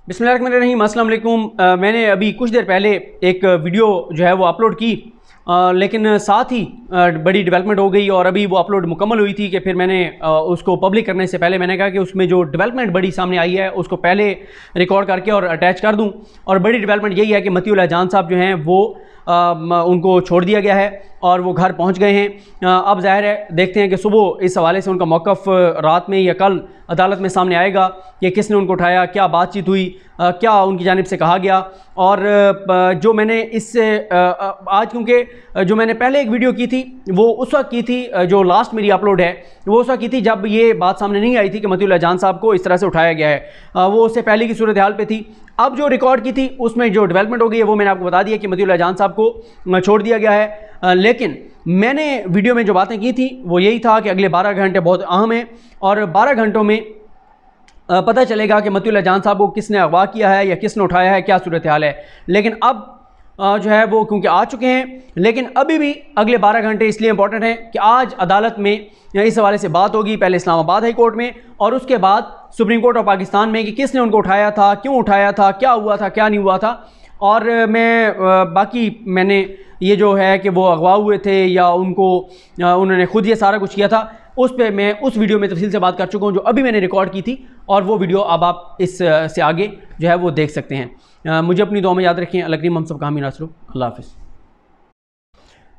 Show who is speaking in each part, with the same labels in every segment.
Speaker 1: बिस्मिल्लाहिर्रहमानिर्रहीम, अस्सलाम वालेकुम। मैंने अभी कुछ देर पहले एक वीडियो जो है वो अपलोड की, लेकिन साथ ही बड़ी डेवलपमेंट हो गई और अभी वो अपलोड मुकम्मल हुई थी कि फिर मैंने उसको पब्लिक करने से पहले मैंने कहा कि उसमें जो डेवलपमेंट बड़ी सामने आई है उसको पहले रिकॉर्ड करके और अटैच कर दूं। और बड़ी डेवलपमेंट यही है कि मतीउल्लाह जान साहब जो हैं वो उनको छोड़ दिया गया है और वो घर पहुंच गए हैं। अब जाहिर है देखते हैं कि सुबह इस हवाले से उनका मौक़िफ़ रात में या कल अदालत में सामने आएगा कि किसने उनको उठाया, क्या बातचीत हुई, क्या उनकी जानिब से कहा गया। और जो मैंने इससे आज, क्योंकि जो मैंने पहले एक वीडियो की थी वो उस वक्त की थी, जो लास्ट मेरी अपलोड है वो उस वक्त की थी जब ये बात सामने नहीं आई थी कि मतीउल्लाह जान साहब को इस तरह से उठाया गया है। वो उससे पहले की सूरत हाल पे थी। अब जो रिकॉर्ड की थी उसमें जो डेवलपमेंट हो गई है वो मैंने आपको बता दिया कि मतीउल्लाह जान साहब को छोड़ दिया गया है। लेकिन मैंने वीडियो में जो बातें की थी वो यही था कि अगले 12 घंटे बहुत अहम हैं और 12 घंटों में पता चलेगा कि मतीउल्लाह जान साहब को किसने अगवा किया है या किसने उठाया है, क्या सूरत हाल है। लेकिन अब जो है वो क्योंकि आ चुके हैं, लेकिन अभी भी अगले 12 घंटे इसलिए इंपॉर्टेंट हैं कि आज अदालत में इस हवाले से बात होगी, पहले इस्लामाबाद हाई कोर्ट में और उसके बाद सुप्रीम कोर्ट ऑफ पाकिस्तान में कि किसने उनको उठाया था, क्यों उठाया था, क्या हुआ था, क्या नहीं हुआ था। और मैं बाकी मैंने ये जो है कि वो अगवा हुए थे या उनको उन्होंने खुद ये सारा कुछ किया था, उस पर मैं उस वीडियो में तफसील से बात कर चुका हूँ जो अभी मैंने रिकॉर्ड की थी, और वो वीडियो अब आप इस से आगे जो है वो देख सकते हैं। मुझे अपनी दुआ में याद रखें। अल्लाह करीम हम सब का हामी नासर। अल्लाह हाफ़िज़।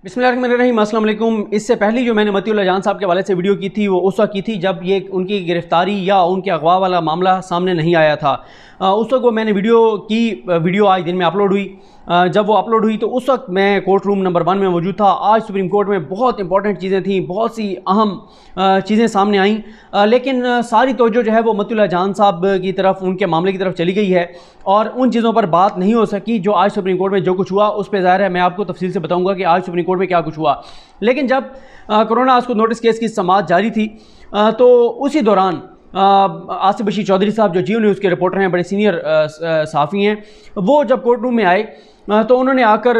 Speaker 1: बिस्मिल्लाहिर्रहमानिर्रहीम, अस्सलाम वालेकुम। इससे पहले जो मैंने मतीउल्लाह जान साहब के हवाले से वीडियो की थी वो उस वक्त की थी जब ये उनकी गिरफ़्तारी या उनके अगवा वाला मामला सामने नहीं आया था। उस वक्त वो मैंने वीडियो आज दिन में अपलोड हुई। जब वो अपलोड हुई तो उस वक्त मैं कोर्ट रूम नंबर 1 में मौजूद था। आज सुप्रीम कोर्ट में बहुत इंपॉर्टेंट चीज़ें थी, बहुत सी अहम चीज़ें सामने आईं, लेकिन सारी तवज्जो जो है वो मतीउल्लाह जान साहब की तरफ, उनके मामले की तरफ चली गई है और उन चीज़ों पर बात नहीं हो सकी जो आज सुप्रीम कोर्ट में जो कुछ हुआ उस पर ज़ाहिर है मैं आपको तफसील से बताऊँगा कि आज सुप्रीम कोर्ट में क्या कुछ हुआ। लेकिन जब कोरोना आस्को नोटिस केस की समाअत जारी थी तो उसी दौरान आसिफ बशीर चौधरी साहब जो जियो न्यूज़ के रिपोर्टर हैं, बड़े सीनियर सहाफ़ी हैं, वो जब कोर्ट रूम में आए तो उन्होंने आकर,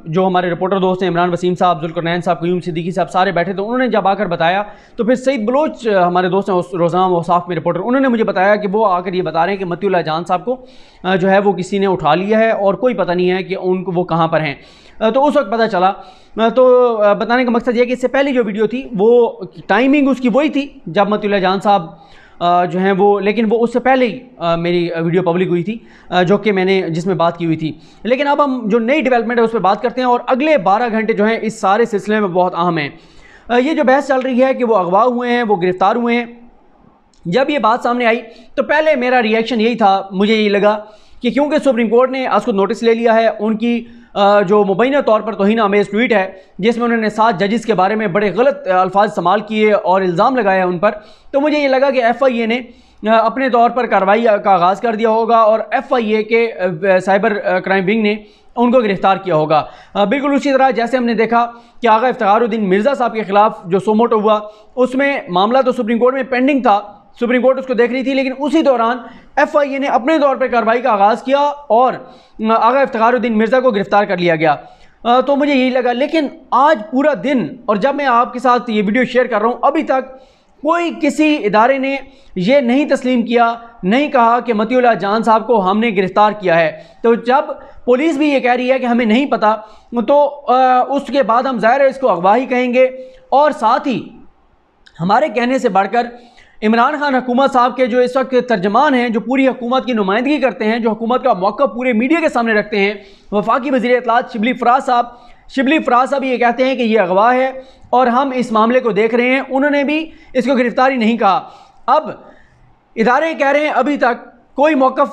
Speaker 1: जो हमारे रिपोर्टर दोस्त हैं इमरान वसीम साहब, जुल्करनैन साहब, क़य्यूम सिद्दीकी साहब, सारे बैठे थे। उन्होंने जब आकर बताया तो फिर सईद बलोच हमारे दोस्त हैं रोज़ाम वसाफ़ में रिपोर्टर, उन्होंने मुझे बताया कि वो आकर ये बता रहे हैं कि मतीउल्लाह जान साहब को जो है वो किसी ने उठा लिया है और कोई पता नहीं है कि उनको वो कहाँ पर हैं। तो उस वक्त पता चला। तो बताने का मकसद ये कि इससे पहले जो वीडियो थी वो टाइमिंग उसकी वही थी जब मतीउल्लाह जान साहब जो हैं वो, लेकिन वो उससे पहले ही मेरी वीडियो पब्लिक हुई थी जो कि मैंने जिसमें बात की हुई थी। लेकिन अब हम जो नई डेवलपमेंट है उस पर बात करते हैं और अगले 12 घंटे जो हैं इस सारे सिलसिले में बहुत अहम हैं। ये जो बहस चल रही है कि वो अगवा हुए हैं, वो गिरफ़्तार हुए हैं, जब ये बात सामने आई तो पहले मेरा रिएक्शन यही था, मुझे यही लगा कि क्योंकि सुप्रीम कोर्ट ने आज को नोटिस ले लिया है, उनकी जो मुबैना तौर पर तौहीन आमेज़ ट्वीट है जिसमें उन्होंने 7 जजेस के बारे में बड़े गलत अल्फाज इस्तेमाल किए और इल्ज़ाम लगाया उन पर, तो मुझे ये लगा कि FIA ने अपने तौर पर कार्रवाई का आगाज़ कर दिया होगा और FIA के साइबर क्राइम विंग ने उनको गिरफ़्तार किया होगा। बिल्कुल उसी तरह जैसे हमने देखा कि आगा इफ्तिखारुद्दीन मिर्ज़ा साहब के ख़िलाफ़ जो सोमोटो हुआ उसमें मामला तो सुप्रीम कोर्ट में पेंडिंग था, सुप्रीम कोर्ट उसको देख रही थी, लेकिन उसी दौरान FIA ने अपने तौर पर कार्रवाई का आगाज़ किया और आगा इफ्तिखारुद्दीन मिर्ज़ा को गिरफ़्तार कर लिया गया। तो मुझे यही लगा। लेकिन आज पूरा दिन, और जब मैं आपके साथ ये वीडियो शेयर कर रहा हूँ, अभी तक कोई किसी इदारे ने ये नहीं तस्लीम किया, नहीं कहा कि मतीउल्लाह जान साहब को हमने गिरफ़्तार किया है। तो जब पुलिस भी ये कह रही है कि हमें नहीं पता, तो उसके बाद हम ज़ाहिर है इसको अगवा ही कहेंगे। और साथ ही हमारे कहने से बढ़कर इमरान खान हुकूमत साहब के जो इस वक्त तर्जमान हैं, जो पूरी हुकूमत की नुमाइंदगी करते हैं, जो हुकूमत का मौक़िफ़ पूरे मीडिया के सामने रखते हैं, वफाकी वज़ीर इत्तलात शिबली फ़राज साहब ये कहते हैं कि ये अगवा है और हम इस मामले को देख रहे हैं। उन्होंने भी इसको गिरफ़्तारी नहीं कहा। अब इदारे कह रहे हैं अभी तक कोई मौक़िफ़,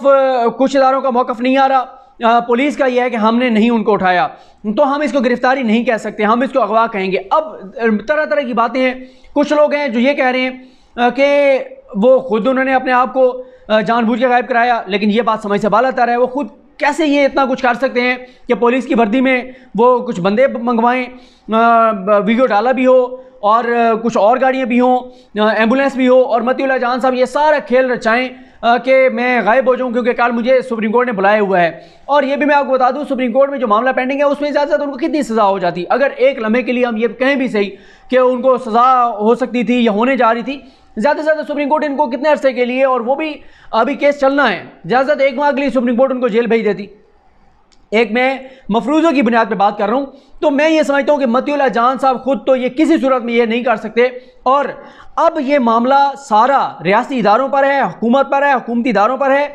Speaker 1: कुछ इदारों का मौक़िफ़ नहीं आ रहा। पुलिस का यह है कि हमने नहीं उनको उठाया, तो हम इसको गिरफ़्तारी नहीं कह सकते, हम इसको अगवा कहेंगे। अब तरह तरह की बातें हैं। कुछ लोग हैं जो ये कह रहे हैं कि वो खुद उन्होंने अपने आप को जानबूझ के गायब कराया, लेकिन ये बात समझ से बाहर आता है। वो खुद कैसे ये इतना कुछ कर सकते हैं कि पुलिस की वर्दी में वो कुछ बंदे मंगवाएं, वीडियो डाला भी हो और कुछ और गाड़ियाँ भी हों, एम्बुलेंस भी हो, और मतीउल्लाह जान साहब ये सारा खेल रचाएं कि मैं गायब हो जाऊं क्योंकि कल मुझे सुप्रीम कोर्ट ने बुलाया हुआ है। और ये भी मैं आपको बता दूं, सुप्रीम कोर्ट में जो मामला पेंडिंग है उसमें ज़्यादा उनको कितनी सज़ा हो जाती, अगर एक लम्हे के लिए हम ये कहें भी सही कि उनको सज़ा हो सकती थी या होने जा रही थी, ज़्यादा से ज़्यादा सुप्रीम कोर्ट इनको कितने अरसे के लिए, और वो भी अभी केस चलना है, ज़्यादा से ज़्यादा 1 माह के लिए सुप्रीम कोर्ट उनको जेल भेज देती। एक मैं मफरूज़ों की बुनियाद पे बात कर रहा हूँ, तो मैं ये समझता हूँ कि मतीउल्लाह जान साहब खुद तो ये किसी सूरत में ये नहीं कर सकते, और अब ये मामला सारा रियासती इदारों पर है, हुकूमत पर है, हुकूमती इदारों पर है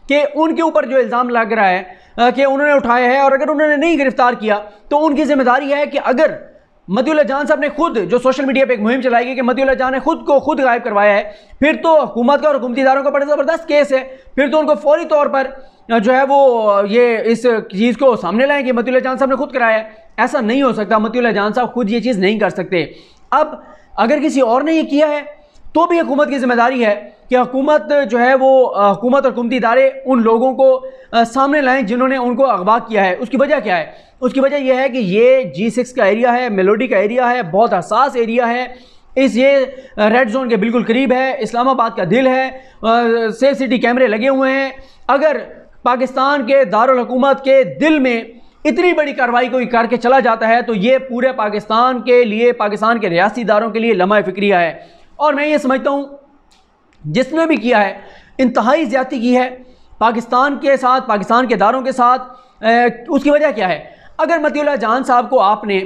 Speaker 1: कि उनके ऊपर जो इल्ज़ाम लग रहा है कि उन्होंने उठाया है, और अगर उन्होंने नहीं गिरफ्तार किया तो उनकी जिम्मेदारी है कि अगर मतीउल्लाह जान साहब ने खुद जो सोशल मीडिया पे एक मुहिम चलाई गई कि मतीउल्लाह जान ने खुद को खुद गायब करवाया है, फिर तो हुकूमत का और हुकूमती इदारों का बड़ा ज़बरदस्त केस है, फिर तो उनको फौरी तौर पर जो है वो ये इस चीज़ को सामने लाएं कि मतीउल्लाह जान साहब ने खुद कराया है। ऐसा नहीं हो सकता, मतीउल्लाह जान साहब खुद ये चीज़ नहीं कर सकते। अब अगर किसी और ने ये किया है तो भी हुकूमत की जिम्मेदारी है कि हुकूमत जो है वो हुकूमत और हुकूमती इदारे उन लोगों को सामने लाएं जिन्होंने उनको अगवा किया है। उसकी वजह क्या है? उसकी वजह यह है कि ये G6 का एरिया है, मेलोडी का एरिया है, बहुत हसास एरिया है, ये रेड जोन के बिल्कुल करीब है, इस्लामाबाद का दिल है, सेफ सिटी कैमरे लगे हुए हैं। अगर पाकिस्तान के दारुल हुकूमत के दिल में इतनी बड़ी कार्रवाई कोई करके चला जाता है तो ये पूरे पाकिस्तान के लिए, पाकिस्तान के रियासती इदारों के लिए लम्हा फिक्रिया है। और मैं ये समझता हूँ जिसने भी किया है इंतहाई ज़्यादती की है पाकिस्तान के साथ, पाकिस्तान के इदारों के साथ। उसकी वजह क्या है? अगर मतीउल्लाह जान साहब को आपने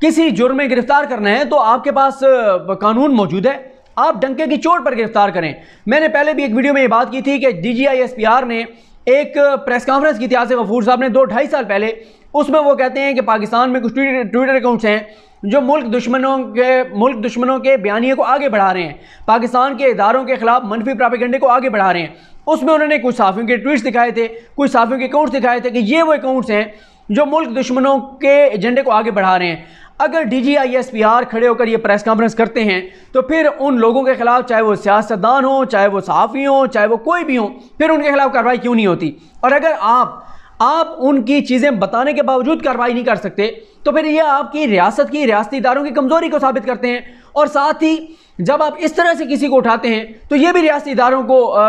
Speaker 1: किसी जुर्म में गिरफ्तार करना है तो आपके पास कानून मौजूद है, आप डंके की चोट पर गिरफ्तार करें। मैंने पहले भी एक वीडियो में ये बात की थी कि DGI SPR ने एक प्रेस कॉन्फ्रेंस की थी आसिफ गफूर साहब ने 2-2.5 साल पहले, उसमें वो कहते हैं कि पाकिस्तान में कुछ ट्विटर अकाउंट्स हैं जो मुल्क दुश्मनों के बयानिए को आगे बढ़ा रहे हैं, पाकिस्तान के इदारों के खिलाफ मनफी प्रोपेगेंडे को आगे बढ़ा रहे हैं। उसमें उन्होंने कुछ सहाफ़ियों के ट्वीट्स दिखाए थे, कुछ सहाफ़ियों के अकाउंट्स दिखाए थे कि ये वो अकाउंट्स हैं जो मुल्क दुश्मनों के एजेंडे को आगे बढ़ा रहे हैं। अगर DGI SPR खड़े होकर ये प्रेस कॉन्फ्रेंस करते हैं तो फिर उन लोगों के खिलाफ, चाहे वो सियासतदान हो, चाहे वो सहाफ़ी हो, चाहे वो कोई भी हो, फिर उनके खिलाफ कार्रवाई क्यों नहीं होती? और अगर आप उनकी चीज़ें बताने के बावजूद कार्रवाई नहीं कर सकते तो फिर ये आपकी रियासत की, रियासती इदारों की कमज़ोरी को साबित करते हैं। और साथ ही जब आप इस तरह से किसी को उठाते हैं तो ये भी रियासती इदारों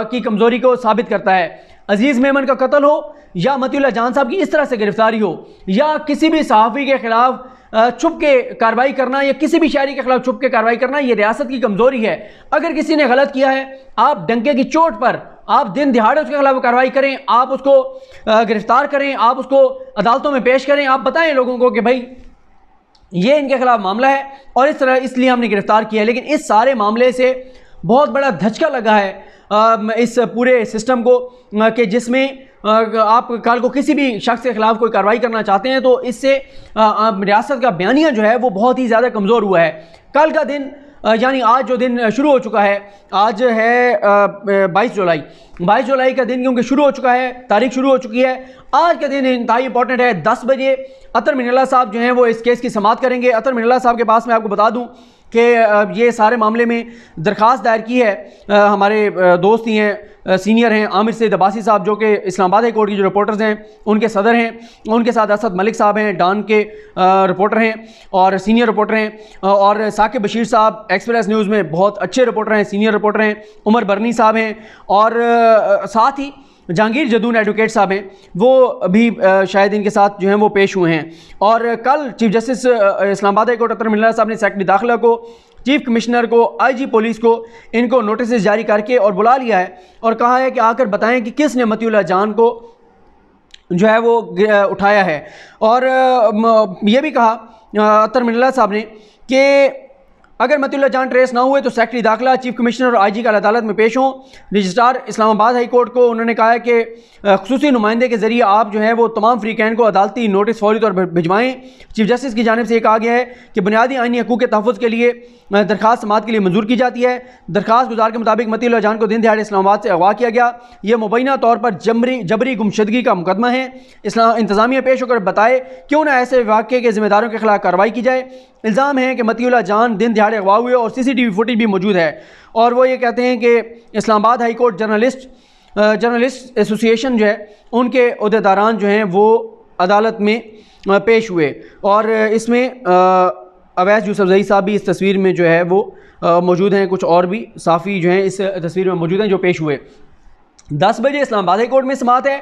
Speaker 1: की कमज़ोरी को साबित करता है। अजीज़ मेमन का कत्ल हो या मतीउल्लाह जान साहब की इस तरह से गिरफ्तारी हो या किसी भी सहाफ़ी के खिलाफ छुप के कार्रवाई करना या किसी भी शहरी के खिलाफ छुप के कार्रवाई करना, ये रियासत की कमज़ोरी है। अगर किसी ने गलत किया है, आप डंके की चोट पर, आप दिन दिहाड़े उसके खिलाफ कार्रवाई करें, आप उसको गिरफ्तार करें, आप उसको अदालतों में पेश करें, आप बताएं लोगों को कि भाई ये इनके खिलाफ मामला है और इस तरह इसलिए हमने गिरफ्तार किया है। लेकिन इस सारे मामले से बहुत बड़ा धचका लगा है इस पूरे सिस्टम को कि जिसमें आप कल को किसी भी शख्स के खिलाफ कोई कार्रवाई करना चाहते हैं तो इससे रियासत का बयानिया जो है वो बहुत ही ज़्यादा कमज़ोर हुआ है। कल का दिन यानी आज जो दिन शुरू हो चुका है, आज है 22 जुलाई का दिन, क्योंकि शुरू हो चुका है, तारीख शुरू हो चुकी है। आज का दिन इंतहाई इंपॉर्टेंट है। 10 बजे अतर मिनल्ला साहब जो हैं वो इस केस की समाअत करेंगे। अतर मिनल्ला साहब के पास मैं आपको बता दूं कि ये सारे मामले में दरख्वास्त दायर की है हमारे दोस्त ही हैं, सीनियर हैं आमिर सईद अब्बासी साहब जो कि इस्लामाबाद हाई कोर्ट की जो रिपोर्टर्स हैं उनके सदर हैं, उनके साथ असद मलिक साहब हैं, डान के रिपोर्टर हैं और सीनियर रिपोर्टर हैं, और साकिब बशीर साहब एक्सप्रेस न्यूज़ में बहुत अच्छे रिपोर्टर हैं, सीनियर रिपोर्टर हैं, उमर बरनी साहब हैं, और साथ ही जहांगीर जदून एडवोकेट साहब हैं, वो अभी शायद इनके साथ जो हैं वो पेश हुए हैं। और कल chief justice Islamabad high court Athar Minallah साहब ने सेक्रेटरी दाखिला को, चीफ कमिश्नर को, IG पुलिस को इनको नोटिस जारी करके और बुला लिया है और कहा है कि आकर बताएं कि किसने मतीउल्लाह जान को जो है वो उठाया है। और ये भी कहा अतर मिनल्ला साहब ने कि अगर मतीउल्लाह जान ट्रेस ना हुए तो सेक्रेटरी दाखिला, चीफ कमिश्नर और IG कल अदालत में पेश हों। रजिस्ट्रार इस्लामाबाद हाई कोर्ट को उन्होंने कहा है कि खुसूसी नुमाइंदे के जरिए आप जो है वो तमाम फ्रीकैन को अदालती नोटिस फौरी तौर पर भिजवाएँ। चीफ जस्टिस की जानिब से ये कहा गया है कि बुनियादी आईनी हकूक़ के तहफ़्फ़ुज़ के लिए दरख्वास्त समाअत के लिए मंजूर की जाती है। दरख्वास्त गुजार के मुताबिक मतीउल्लाह जान को दिन दिहाड़े इस्लामाबाद से अगवा किया गया। यह मुबैना तौर पर जबरी गुमशदगी का मुकदमा है। इंतज़ामिया पेश होकर बताए क्यों ना ऐसे वाक़े के ज़िम्मेदारों के खिलाफ कार्रवाई की जाए। इल्ज़ाम है कि मतीउल्लाह जान दिन दिहाड़े अगवा हुए और CCTV फुटेज भी मौजूद है। और वो ये कहते हैं कि Islamabad high court journalist association जो है उनके अहदेदारान जो हैं वो अदालत में पेश हुए और इसमें अवैस यूसुफजई साहब भी इस तस्वीर में जो है वो मौजूद हैं, कुछ और भी साफ़ी जो हैं इस तस्वीर में मौजूद हैं जो पेश हुए। 10 बजे इस्लामाबाद हाई कोर्ट में समाअत है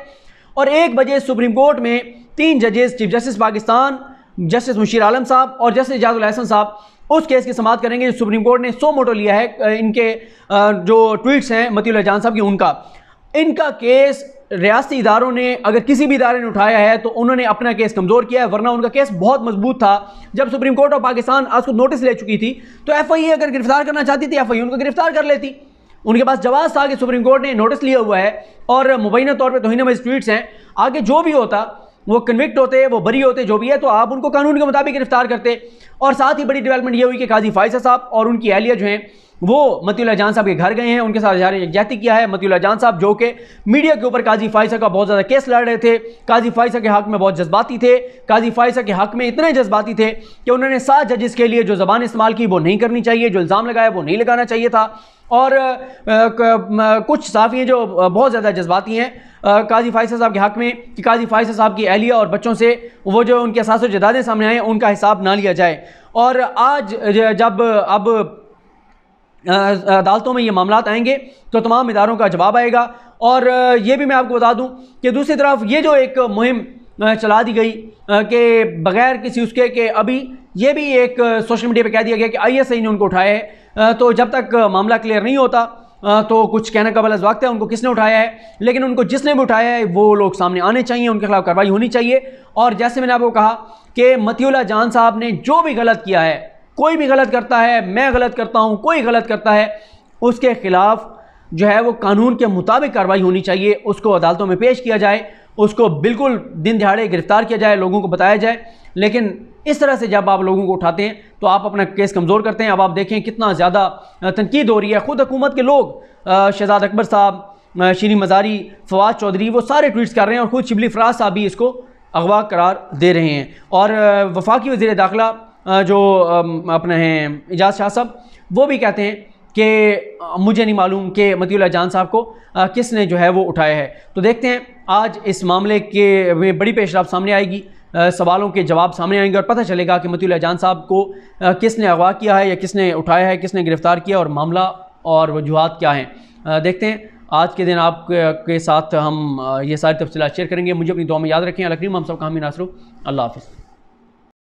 Speaker 1: और 1 बजे सुप्रीम कोर्ट में 3 जजेस, chief justice Pakistan justice Mushir Alam साहब और जस्टिस इजाजुल हसन साहब उस केस की समाअत करेंगे जो सुप्रीम कोर्ट ने सो मोटो लिया है इनके जो ट्वीट्स हैं मतीउल्लाह जान साहब की, इनका केस रियासती इदारों ने अगर किसी भी इदारे ने उठाया है तो उन्होंने अपना केस कमज़ोर किया है, वरना उनका केस बहुत मजबूत था। जब सुप्रीम कोर्ट ऑफ पाकिस्तान आज को नोटिस ले चुकी थी तो FIA अगर गिरफ्तार करना चाहती थी FIA उनको गिरफ्तार कर लेती। उनके पास जवाब था कि सुप्रीम कोर्ट ने नोटिस लिया हुआ है और मुबैना तौर पर तौहीन मजिस्ट्रेट्स हैं, आगे जो भी होता वो कन्विक्ट होते, वो बरी होते, जो भी है, तो आप उनको कानून के मुताबिक गिरफ्तार करते। और साथ ही बड़ी डेवलपमेंट ये हुई कि काजी फायसा साहब और उनकी अहलिया जो हैं वो मतीउल्लाह जान साहब के घर गए हैं, उनके साथ इजहार यकजहती किया है। मतीउल्लाह जान साहब जो कि मीडिया के ऊपर काजी फायसा का बहुत ज़्यादा केस लड़ रहे थे, काजी फायसा के हक़ में बहुत जज्बाती थे, काजी फायसा के हक़ में इतने जज्बाती थे कि उन्होंने 7 जजेस के लिए जो ज़बान इस्तेमाल की वो नहीं करनी चाहिए, जो इल्ज़ाम लगाया वो नहीं लगाना चाहिए था। और कुछ सहाफ़ी जो बहुत ज़्यादा जज्बाती हैं काजी फायसा साहब के हक़ में कि काजी फायसा साहब की अहलिया और बच्चों से वो जो उनके असास जदादें सामने आए उनका हिसाब ना लिया जाए। और आज जब अब अदालतों में ये मामलात आएंगे तो तमाम इदारों का जवाब आएगा। और ये भी मैं आपको बता दूं कि दूसरी तरफ ये जो एक मुहिम चला दी गई कि बग़ैर किसी उसके कि अभी ये भी एक सोशल मीडिया पे कह दिया गया कि ISI ने उनको उठाया है, तो जब तक मामला क्लियर नहीं होता तो कुछ कहने का बला वक्त है उनको किसने उठाया है, लेकिन उनको जिसने भी उठाया है वो लोग सामने आने चाहिए, उनके खिलाफ कार्रवाई होनी चाहिए। और जैसे मैंने आपको कहा कि मतीउल्लाह जान साहब ने जो भी गलत किया है, कोई भी गलत करता है, मैं गलत करता हूँ, कोई गलत करता है, उसके खिलाफ जो है वो कानून के मुताबिक कार्रवाई होनी चाहिए, उसको अदालतों में पेश किया जाए, उसको बिल्कुल दिन दिहाड़े गिरफ्तार किया जाए, लोगों को बताया जाए। लेकिन इस तरह से जब आप लोगों को उठाते हैं तो आप अपना केस कमज़ोर करते हैं। अब आप देखें कितना ज़्यादा तनकीद हो रही है, ख़ुद हुकूमत के लोग शहजाद अकबर साहब, शीरीन मज़ारी, फवाद चौधरी, वो सारे ट्वीट्स कर रहे हैं और ख़ुद शिबली फराज साहब भी इसको अगवा करार दे रहे हैं। और वफाकी वज़ीर दाखिला जो अपने हैं इजाज़ शाह साहब, वो भी कहते हैं कि मुझे नहीं मालूम कि मतीउल्लाह जान साहब को किसने जो है वो उठाया है। तो देखते हैं आज इस मामले के में बड़ी पेशरफ्त सामने आएगी, सवालों के जवाब सामने आएंगे और पता चलेगा कि मतीउल्लाह जान साहब को किसने अगवा किया है या किसने उठाया है, किसने गिरफ़्तार किया और मामला और वजूहात क्या हैं। देखते हैं आज के दिन आपके साथ हम ये सारी तफसीलात शेयर करेंगे। मुझे अपनी दुआ में याद रखें। अल्लाह करीम हम सब का हामी नासरो। अल्लाह हाफ़िज़।